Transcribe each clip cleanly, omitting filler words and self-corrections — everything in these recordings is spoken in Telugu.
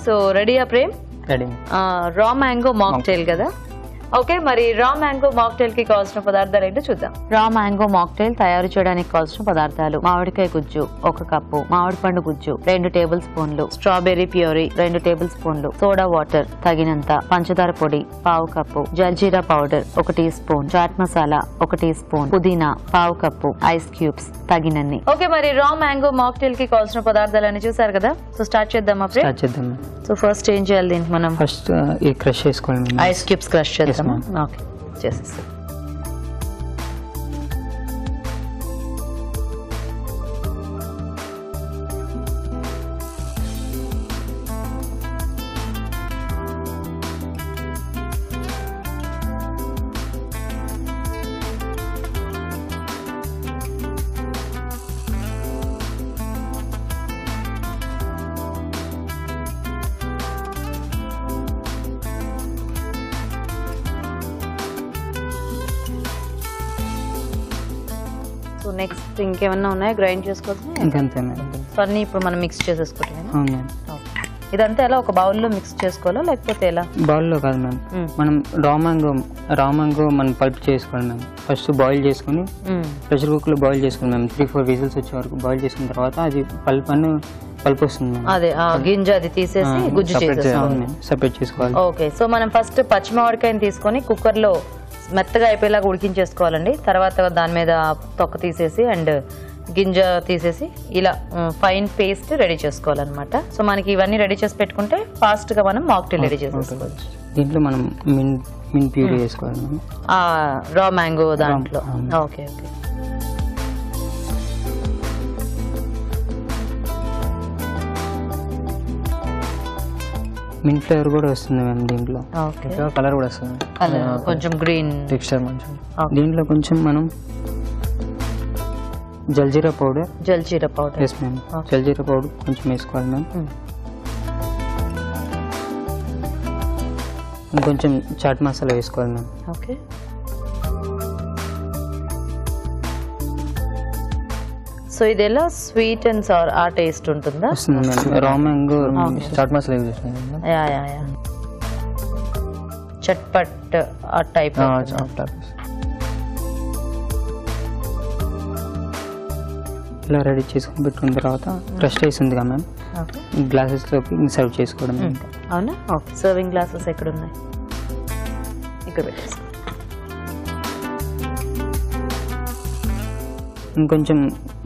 సో రెడీయా Prem? Ready. Raw mango mocktail కదా. ఓకే, మరి రా మ్యాంగో మాక్టైల్ కి కావాల్సిన పదార్థాలు ఏంటో చూద్దాం. రా మ్యాంగో మాక్టైల్ తయారు చేయడానికి కావాల్సిన పదార్థాలు: మామిడికాయ గుజ్జు 1 కప్పు, మామిడి పండు గుజ్జు 2 టేబుల్ స్పూన్లు, స్ట్రాబెర్రీ ప్యూరీ 2 టేబుల్ స్పూన్లు, సోడా వాటర్ తగినంత, పంచదార పొడి 1/2 cup, jaljeera powder 1 teaspoon, chaat masala 1 teaspoon, పుదీనా 1/2 కప్పు, ఐస్ క్యూబ్స్ తగినన్ని. ఓకే, మరి రా మ్యాంగో మాక్టైల్ కి కావాల్సిన పదార్థాలన్నీ చూసారు కదా. సో స్టార్ట్ చేద్దామా? స్టార్ట్ చేద్దాం. సో ఫస్ట్ ఏం చేయాలి దీనికి మనం? ఫస్ట్ ఈ క్రష్ చేసుకోవాలి. ఐస్ క్యూబ్స్ క్రష్ చేద్దాం. ఓకే, చేసేస్తాం. సో నెక్స్ట్ ఇంకేమన్నా ఉన్నాయా గ్రైండ్ చేసుకోవచ్చు? ఇంకంతే. సో అన్ని ఇప్పుడు మనం మిక్స్ చేసేసుకుంటాం. అవును. ఇదంతా ఎలా ఒక బౌల్లో మిక్స్ చేసుకోవాలా లేకపోతే ఎలా? బౌల్లో కాదు మ్యామ్, మనం రా మ్యాంగో మనం పల్ప్ చేసుకోవాలి మ్యామ్. ఫస్ట్ బాయిల్ చేసుకుని ప్రెషర్ కుక్కర్లో బాయిల్ చేసుకుని మ్యామ్ 3-4 విజిల్స్ వచ్చే వరకు బాయిల్ చేసుకున్న తర్వాత అది పల్ప్ వస్తుంది. అదే గింజ అది తీసేసి గుజ్జు సెపరేట్ చేసుకోవాలి. ఓకే, సో మనం ఫస్ట్ పచ్చిమామిడికాయని తీసుకొని కుక్కర్లో మెత్తగా అయిపోయేలాగా ఉడికించేసుకోవాలండి. తర్వాత దాని మీద తొక్క తీసేసి అండ్ గింజ తీసేసి ఇలా ఫైన్ పేస్ట్ రెడీ చేసుకోవాలన్నమాట. సో మనకి ఇవన్నీ రెడీ చేసి పెట్టుకుంటే ఫాస్ట్ గా మనం మాక్టైల్ రెడీ చేసుకోవచ్చు. దీంట్లో మనం మింట్ ప్యూరీ వేసుకోవాలి. రా మ్యాంగో దాంట్లో. Okay okay. మింట్ ఫ్లేవర్ కూడా వస్తుంది మ్యామ్ దీంట్లో. కలర్ కూడా వస్తుంది, కొంచెం గ్రీన్ టెక్స్చర్ మంచి. దీంట్లో కొంచెం మనం jaljeera powder. Yes ma'am, jaljeera powder కొంచెం వేసుకోవాలి మ్యామ్. కొంచెం చాట్ మసాలా వేసుకోవాలి మ్యామ్. ఓకే. సో ఇది ఎలా స్వీట్ అండ్ సార్ ఆ టేస్ట్ ఉంటుందా? వస్తుంది ma'am. Raw mango chaat masala use చేస్తాను. యా చట్పట్ ఆ టైప్. ఇలా రెడీ చేసుకుని పెట్టుకున్న తర్వాత ఫ్రెష్ రైస్ ఉంది కదా మ్యామ్, గ్లాసెస్లోకి సర్వ్ చేసుకోవడం. అవునా? ఓకే. సర్వింగ్ గ్లాసెస్ ఎక్కడ ఉన్నాయి? ఇక్కడ పెట్టేసి ఇంకొంచెం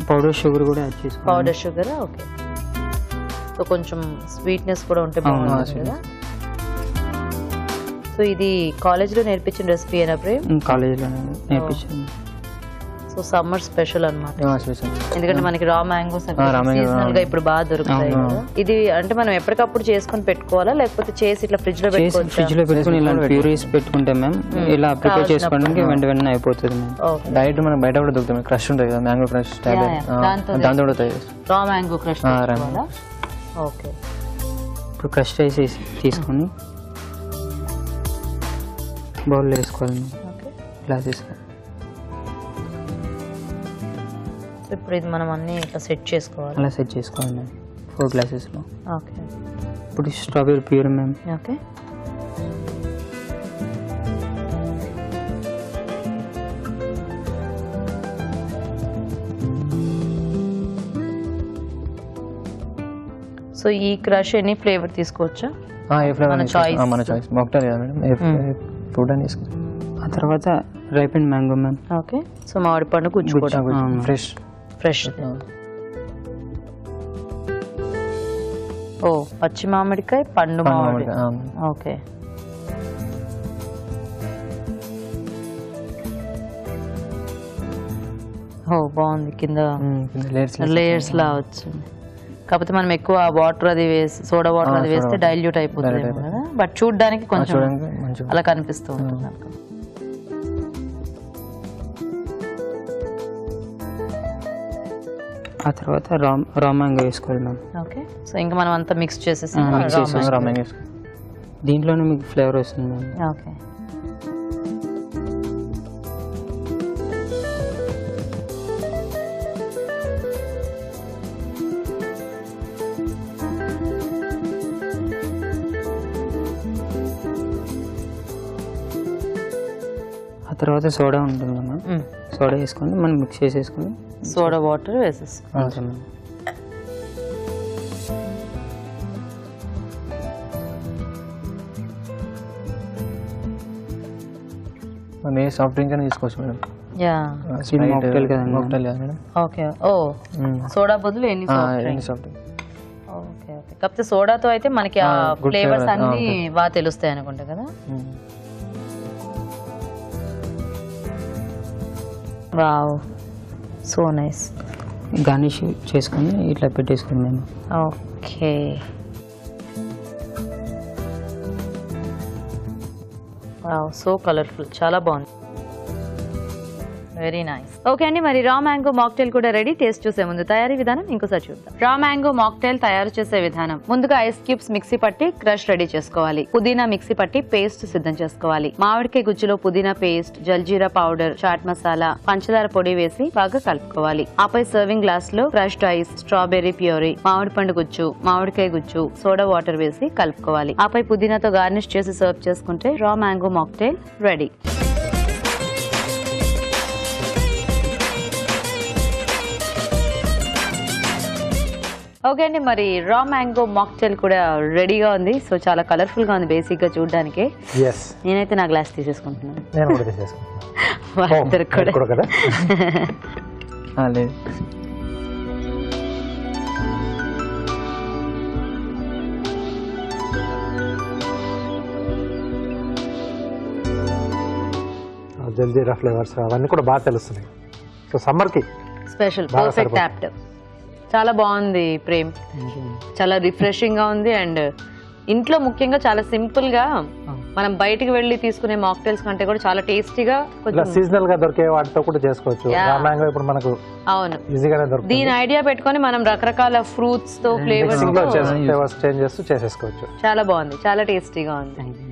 పౌడర్ షుగర్ కూడా యాడ్ చేసుకోవాలి. Powder sugar. ఓకే. సో కొంచెం స్వీట్నెస్ కూడా ఉంటే బాగుంటుంది కదా. సో ఇది కాలేజ్లో నేర్పించిన రెసిపీ అయినా ప్రేమ్? కాలేజ్లో నేర్పించాను. సో సమ్మర్ స్పెషల్ అన్నమాట, ఎందుకంటే మనకి రా మ్యాంగోస్ సీజనల్ గా ఇప్పుడు బాగా దొరుకుతాయి కదా. ఇది అంటే మనం ఎప్పటికప్పుడు చేసుకుని పెట్టుకోవాలా లేకపోతే చేసి ఇట్లా ఫ్రిడ్జ్ లో పెట్టుకోవచ్చు? ఫ్రిడ్జ్ లో పెట్టుకుని ఇలా ప్యూరీస్ పెట్టుకుంటే మ్యామ్ ఇలా ప్రిపేర్ చేసుకోవడానికి వెంటనే అయిపోతుంది మ్యామ్. డైరెక్ట్ మనం బయట కూడా దొరుకుతాయి, క్రష్ ఉంటుంది కదా మ్యాంగో క్రష్ దాంతో కూడా రా మ్యాంగో క్రష్. ఓకే. ఇప్పుడు క్రష్ రైస్ తీసుకొని బౌల్లో వేసుకోవాలి మ్యామ్. గ్లాసెస్. ఇప్పుడు ఇది మనం అన్ని ఇట్లా సెట్ చేసుకోవాలి. అలా సెట్ చేసుకోవాలి మ్యామ్ 4 గ్లాసెస్లో. ఓకే. ఇప్పుడు strawberry pure ma'am. Okay. So ఈ క్రష్ ఎనీ ఫ్లేవర్ తీసుకోవచ్చా? ఏ ఫ్లేవర్ మన చాయిస్. మాక్టైల్ కదా మేడం, ఏ ఫ్రూట్ అని తీసుకోవచ్చు. ఆ తర్వాత రైపెండ్ మ్యాంగో మ్యామ్. ఓకే. సో మామిడి పండు గుజ్జు ఫ్రెష్. ఓ పచ్చి మామిడికాయ పండు మామిడి. ఓకే. ఓ బాగుంది, కింద లేయర్స్ లా వచ్చింది. కాకపోతే మనం ఎక్కువ వాటర్ అది వేసి సోడా వాటర్ అది వేస్తే డైల్యూట్ అయిపోతుంది కదా, బట్ చూడడానికి కొంచెం అలా కనిపిస్తూ ఉంటుంది. ఆ తర్వాత రా మ్యాంగో వేసుకోవాలి మ్యామ్. ఓకే. సో ఇంకా మనం అంతా మిక్స్ చేసేసి దీంట్లోనే మీకు ఫ్లేవర్ వస్తుంది మ్యామ్. ఓకే. తర్వాత సోడా ఉంటుంది మ్యామ్, సోడా వేసుకొని మనం మిక్స్ చేసేసుకొని సోడా వాటర్ వేసేసుకో. అంతే మ్యామ్. మనం ఏ సాఫ్ట్ డ్రింక్ అయినా తీసుకోవచ్చు మేడం. యా ఇది మాక్టైల్ కదండి. మాక్టైల్ కదా మేడం. ఓకే. ఓ సోడా బదులు ఎన్ని soft drink. Soft drink. Okay okay. కాకపోతే సోడాతో అయితే మనకి ఆ good ఫ్లేవర్స్ flavor. అన్ని బాగా తెలుస్తాయి అనుకుంటా కదా. Wow so nice. గార్నిష్ చేసుకొని ఇట్లా పెట్టేసుకుని మేము. ఓకే. వావ్ సో కలర్ఫుల్, చాలా బాగుంది. Very nice. ఓకే అండి, మరి రా మ్యాంగో మాక్టైల్ కూడా రెడీ. టేస్ట్ చూసే ముందు తయారీ విధానం ఇంకోసారి చూద్దాం. రా మ్యాంగో మాక్టైల్ తయారు చేసే విధానం: ముందుగా ఐస్ క్యూబ్స్ మిక్సీ పట్టి క్రష్ రెడీ చేసుకోవాలి. పుదీనా మిక్సీ పట్టి పేస్ట్ సిద్ధం చేసుకోవాలి. మామిడికాయ గుజ్జులో పుదీనా పేస్ట్, జల్జీరా పౌడర్, చాట్ మసాలా, పంచదార పొడి వేసి బాగా కలుపుకోవాలి. ఆపై సర్వింగ్ గ్లాస్ లో క్రష్డ్ ఐస్, స్ట్రాబెర్రీ ప్యూరీ, మామిడి పండు గుజ్జు, మామిడికాయ గుజ్జు, సోడా వాటర్ వేసి కలుపుకోవాలి. ఆపై పుదీనాతో గార్నిష్ చేసి సర్వ్ చేసుకుంటే రా మ్యాంగో మాక్టైల్ రెడీ. ఓకే అండి, మరి రా మ్యాంగో మాక్టైల్ కూడా రెడీగా ఉంది. సో చాలా కలర్ఫుల్ గా ఉంది బేసిక్ గా చూడడానికి. నేనైతే నా గ్లాస్ తీసేసుకుంటున్నాను. నేను కూడా తీసేసుకుంటాను. వాళ్ళిద్దరికి కూడా కదా. లేదు. జల్జీరా ఫ్లేవర్స్ అవన్నీ కూడా బాగా తెలుస్తున్నాయి. సో సమ్మర్కి స్పెషల్ పర్ఫెక్ట్ యాప్ట్. చాలా బాగుంది ప్రేమ్, చాలా రిఫ్రెషింగ్ గా ఉంది. అండ్ ఇంట్లో ముఖ్యంగా చాలా సింపుల్ గా మనం బయటికి వెళ్ళి తీసుకునే మాక్టైల్స్ కంటే కూడా చాలా టేస్టీగా, సీజనల్ గా దొరికే వాటితో కూడా చేసుకోవచ్చు. మ్యాంగో ఇప్పుడు మనకు అవును ఈజీగానే దొరుకుతుంది. దీని ఐడియా పెట్టుకొని మనం రకరకాల ఫ్రూట్స్ తో ఫ్లేవర్స్ చేంజ్ చేస్తూ చేసేసుకోవచ్చు. చాలా బాగుంది, చాలా టేస్టీగా ఉంది.